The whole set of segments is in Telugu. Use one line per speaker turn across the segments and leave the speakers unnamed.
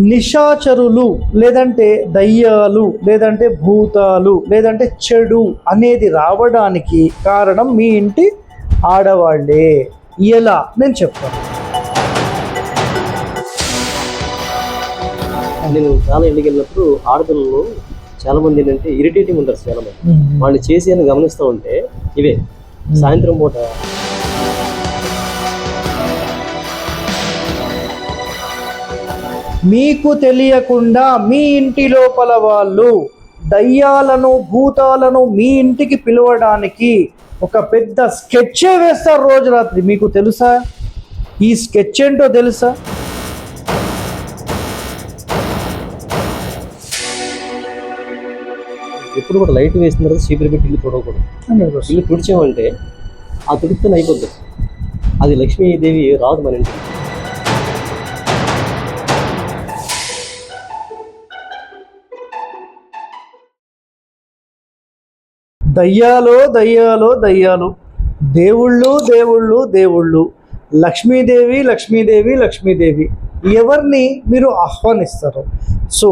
నిశాచరులు లేదంటే దయ్యాలు లేదంటే భూతాలు లేదంటే చెడు అనేది రావడానికి కారణం మీ ఇంటి ఆడవాళ్ళే. ఎలా నేను చెప్తాను.
నేను చాలా ఇంటికి వెళ్ళినప్పుడు ఆడపిల్లలు చాలా మంది ఏంటంటే ఇరిటేటింగ్ ఉంటారు. చాలా మంది వాళ్ళు చేసి అని గమనిస్తూ ఉంటే ఇవే సాయంత్రం పూట
మీకు తెలియకుండా మీ ఇంటి లోపల వాళ్ళు దయ్యాలను భూతాలను మీ ఇంటికి పిలవడానికి ఒక పెద్ద స్కెచ్చే వేస్తారు రోజు రాత్రి. మీకు తెలుసా ఈ స్కెచ్ ఏంటో తెలుసా?
ఎప్పుడు కూడా లైట్ వేసిన తర్వాత చీపురు పెట్టి ఇల్లు తుడవకూడదు. ఇల్లు తుడిచామంటే ఆ తుడితో అయిపోద్ది. అది లక్ష్మీదేవి రాదు మన ఇంటికి.
దయ్యాలో దయ్యాలో దయ్యాలు, దేవుళ్ళు దేవుళ్ళు దేవుళ్ళు, లక్ష్మీదేవి లక్ష్మీదేవి లక్ష్మీదేవి, ఎవరిని మీరు ఆహ్వానిస్తారు? సో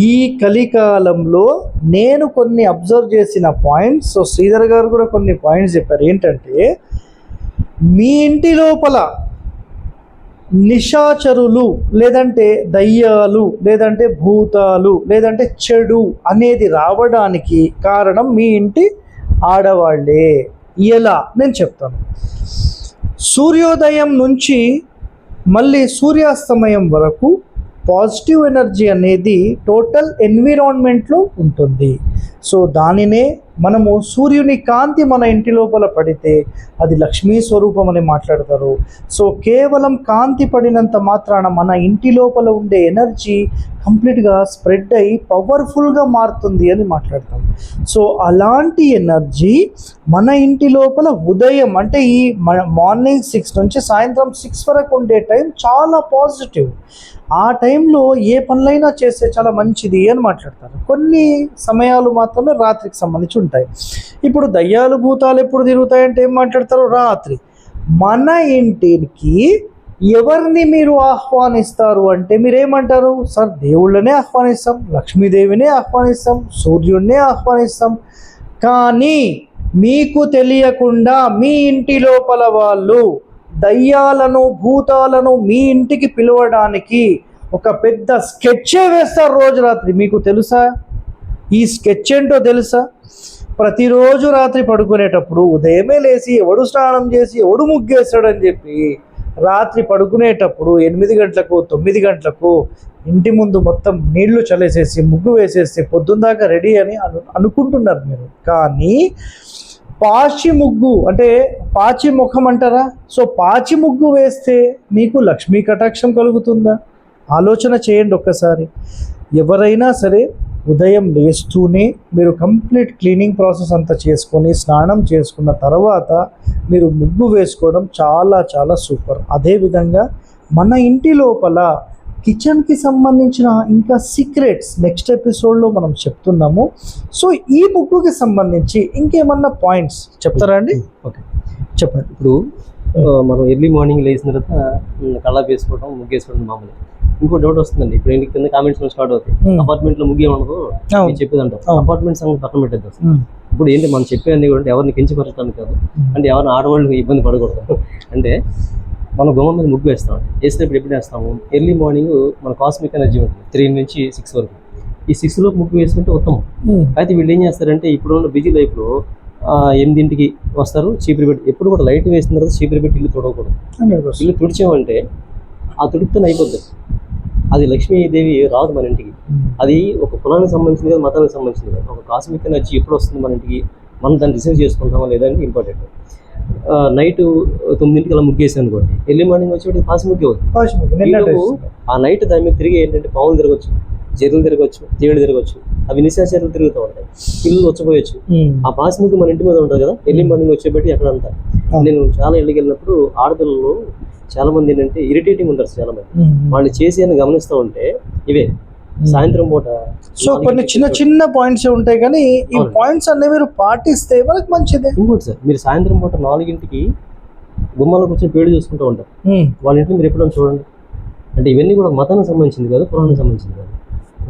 ఈ కలికాలంలో నేను కొన్ని అబ్జర్వ్ చేసిన పాయింట్స్, సో శ్రీధర్ గారు కూడా కొన్ని పాయింట్స్ చెప్పారు. ఏంటంటే మీ ఇంటి లోపల నిశాచరులు లేదంటే దయ్యాలు లేదంటే భూతాలు లేదంటే చెడు అనేది రావడానికి కారణం మీ ఇంటి ఆడవాళ్ళే. ఎలా నేను చెప్తాను. సూర్యోదయం నుంచి మళ్ళీ సూర్యాస్తమయం వరకు పాజిటివ్ ఎనర్జీ అనేది టోటల్ ఎన్విరాన్మెంట్లో ఉంటుంది. సో దానినే మనము సూర్యుని కాంతి మన ఇంటి లోపల పడితే అది లక్ష్మీ స్వరూపం అని మాట్లాడతారు. సో కేవలం కాంతి పడినంత మాత్రాన మన ఇంటి లోపల ఉండే ఎనర్జీ కంప్లీట్గా స్ప్రెడ్ అయ్యి పవర్ఫుల్గా మారుతుంది అని మాట్లాడతాం. సో అలాంటి ఎనర్జీ మన ఇంటి లోపల ఉదయం అంటే ఈ మార్నింగ్ 6 నుంచి సాయంత్రం 6 వరకు ఉండే టైం చాలా పాజిటివ్. ఆ టైంలో ఏ పనులైనా చేస్తే చాలా మంచిది అని మాట్లాడతారు. కొన్ని సమయాలు మాత్రమే రాత్రికి సంబంధించి ఉంటాయి. ఇప్పుడు దయ్యాలు భూతాలు ఎప్పుడు తిరుగుతాయంటే ఏం మాట్లాడతారు? రాత్రి. మన ఇంటికి ఎవరిని మీరు ఆహ్వానిస్తారు అంటే మీరేమంటారు? సార్ దేవుళ్ళనే ఆహ్వానిస్తాం, లక్ష్మీదేవినే ఆహ్వానిస్తాం, సూర్యుడినే ఆహ్వానిస్తాం. కానీ మీకు తెలియకుండా మీ ఇంటి లోపల వాళ్ళు దయ్యాలను భూతాలను మీ ఇంటికి పిలవడానికి ఒక పెద్ద స్కెచ్చే వేస్తారు రోజు రాత్రి. మీకు తెలుసా ఈ స్కెచ్ ఏంటో తెలుసా? ప్రతిరోజు రాత్రి పడుకునేటప్పుడు ఉదయమే లేచి ఎవడు స్నానం చేసి ఎవడు ముగ్గేస్తాడని చెప్పి రాత్రి పడుకునేటప్పుడు 8 గంటలకు 9 గంటలకు ఇంటి ముందు మొత్తం నీళ్లు చల్లేసేసి ముగ్గు వేసేసి పొద్దున్నదాకా రెడీ అని అనుకుంటున్నారు మీరు. కానీ పాచి ముగ్గు అంటే పాచి ముఖం అంటారా? సో పాచి ముగ్గు వేస్తే మీకు లక్ష్మీ కటాక్షం కలుగుతుందా? ఆలోచన చేయండి ఒక్కసారి. ఎవరైనా సరే ఉదయం లేస్తూనే మీరు కంప్లీట్ క్లీనింగ్ ప్రాసెస్ అంతా చేసుకొని స్నానం చేసుకున్న తర్వాత మీరు ముగ్గు వేసుకోవడం చాలా చాలా సూపర్. అదేవిధంగా మన ఇంటి లోపల కిచెన్కి సంబంధించిన ఇంకా సీక్రెట్స్ నెక్స్ట్ ఎపిసోడ్లో మనం చెప్తున్నాము. సో ఈ ముగ్గుకి సంబంధించి ఇంకేమన్నా పాయింట్స్ చెప్తారా అండి?
ఓకే చెప్పండి. ఇప్పుడు మనం ఎర్లీ మార్నింగ్ లేచిన తర్వాత కళ్ళ వేసుకోవడం ముగ్గు వేసుకోవడం మామూలు. ఇంకో డౌట్ వస్తుందండి. ఇప్పుడు ఇంటికి కింద కామెంట్స్ స్టార్ట్ అవుతాయి. అపార్ట్మెంట్లో ముగ్గు ఏమనుకో చెప్పేది అంటారు. అపార్ట్మెంట్ సంగతి పక్కన పెట్టేది అసలు. ఇప్పుడు ఏంటి మనం చెప్పేది కూడా ఎవరిని కించపరచడానికి కాదు, అంటే ఎవరిని ఆడవాళ్ళు ఇబ్బంది పడకూడదు. అంటే మనం గుమ్మం మీద ముగ్గు వేస్తాం. వేసేటప్పుడు ఎప్పుడు వేస్తాము? ఎర్లీ మార్నింగ్ మన కాస్మిక్ ఎనర్జీ ఉంటుంది 3 నుంచి 6 వరకు. ఈ 6 లోపు ముగ్గు వేసుకుంటే ఉత్తమం. అయితే వీళ్ళు ఏం చేస్తారంటే ఇప్పుడున్న బిజీ లైఫ్లో 8ంటికి వస్తారు, చీపురు పెట్టి. ఎప్పుడు కూడా లైట్ వేసిన తర్వాత చీపురు పెట్టి ఇల్లు తుడవకూడదు. ఇల్లు తుడిచామంటే ఆ తుడితో అయిపోద్ది. అది లక్ష్మీదేవి రాదు మన ఇంటికి. అది ఒక కులానికి సంబంధించింది కాదు, మతానికి సంబంధించింది కాదు. ఒక కాస్మిక్ ఎనర్జీ ఎప్పుడు వస్తుంది మన ఇంటికి, మనం దాన్ని రిసీవ్ చేసుకుంటామా లేదంటే ఇంపార్టెంట్. నైట్ 9ంటికి అలా ముగ్గేసాను అనుకోండి, ఎర్లీ మార్నింగ్ వచ్చి పాసి ముగ్గే అవుతుంది. ఆ నైట్ దాని మీద తిరిగి ఏంటంటే పావులు తిరగచ్చు, జర్రులు తిరగచ్చు, తేడు తిరగచ్చు, అవి నిశాచరులు తిరుగుతూ ఉంటాయి, పిల్లలు వచ్చిపోయచ్చు. ఆ పాసి ముగ్గు మన ఇంటి మీద ఉంటుంది కదా, ఎర్లీ మార్నింగ్ వచ్చేబట్టి అక్కడంతా. నేను చాలా ఇళ్ళకి వెళ్ళినప్పుడు ఆడపిల్లలు చాలా మంది ఏంటంటే ఇరిటేటింగ్ ఉంటారు. చాలా మంది వాళ్ళు చేసి అని గమనిస్తూ ఉంటే ఇవే సాయంత్రం పూట.
సో కొన్ని చిన్న చిన్న పాయింట్స్ ఉంటాయి, కానీ ఈ పాయింట్స్ అన్ని మీరు పాటిస్తే మనకు మంచిదే.
ఇంకోటి సార్, మీరు సాయంత్రం పూట 4ంటికి గుమ్మాలకు వచ్చి పేడు చూసుకుంటూ ఉంటారు. వాళ్ళ ఇంట్లో మీరు ఎప్పుడైనా చూడండి, అంటే ఇవన్నీ కూడా మతానికి సంబంధించింది కాదు, పురాణానికి సంబంధించింది కాదు.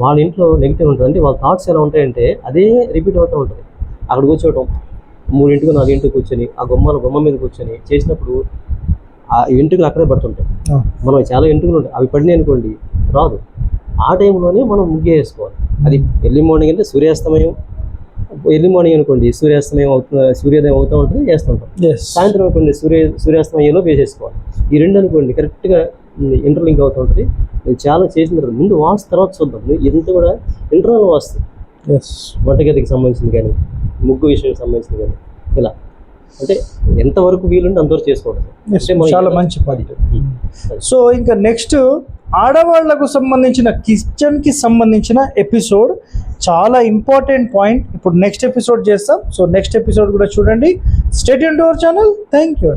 వాళ్ళ ఇంట్లో నెగిటివ్ ఉంటుంది, అంటే వాళ్ళ థాట్స్ ఎలా ఉంటాయంటే అదే రిపీట్ అవుతూ ఉంటుంది. అక్కడ కూర్చోవటం, 3 4 కూర్చొని ఆ గుమ్మ మీద కూర్చొని చేసినప్పుడు ఆ వెంట్రుకలు అక్కడే పడుతుంటాయి. మనం చాలా వెంట్రుకలు ఉంటాయి, అవి పడినాయి అనుకోండి రాదు. ఆ టైంలోనే మనం ముగ్గు వేసుకోవాలి. అది ఎర్లీ మార్నింగ్ అంటే సూర్యాస్తమయం, ఎర్లీ మార్నింగ్ అనుకోండి సూర్యాస్తమయం సూర్యోదయం అవుతూ ఉంటుంది చేస్తుంటాం. సాయంత్రం అనుకోండి సూర్యాస్తమయంలో వేసేసుకోవాలి. ఈ రెండు అనుకోండి కరెక్ట్గా ఇంటర్లింక్ అవుతూ ఉంటుంది. నేను చాలా చేసిన తర్వాత ముందు వాస్తు తర్వాత చూద్దాం. ఎంత కూడా ఇంటర్నల్ వాస్తు, వంటగదికి సంబంధించింది కానీ ముగ్గు విషయానికి సంబంధించింది కానీ ఇలా అంటే ఎంతవరకు వీలుంటే అంతవరకు చేసుకోవడం
చాలా మంచి పాయింట్. సో ఇంకా నెక్స్ట్ ఆడవాళ్లకు సంబంధించిన కిచెన్కి సంబంధించిన ఎపిసోడ్, చాలా ఇంపార్టెంట్ పాయింట్. ఇప్పుడు నెక్స్ట్ ఎపిసోడ్ చేస్తాం. సో నెక్స్ట్ ఎపిసోడ్ కూడా చూడండి. Stay tuned to our channel. Thank you.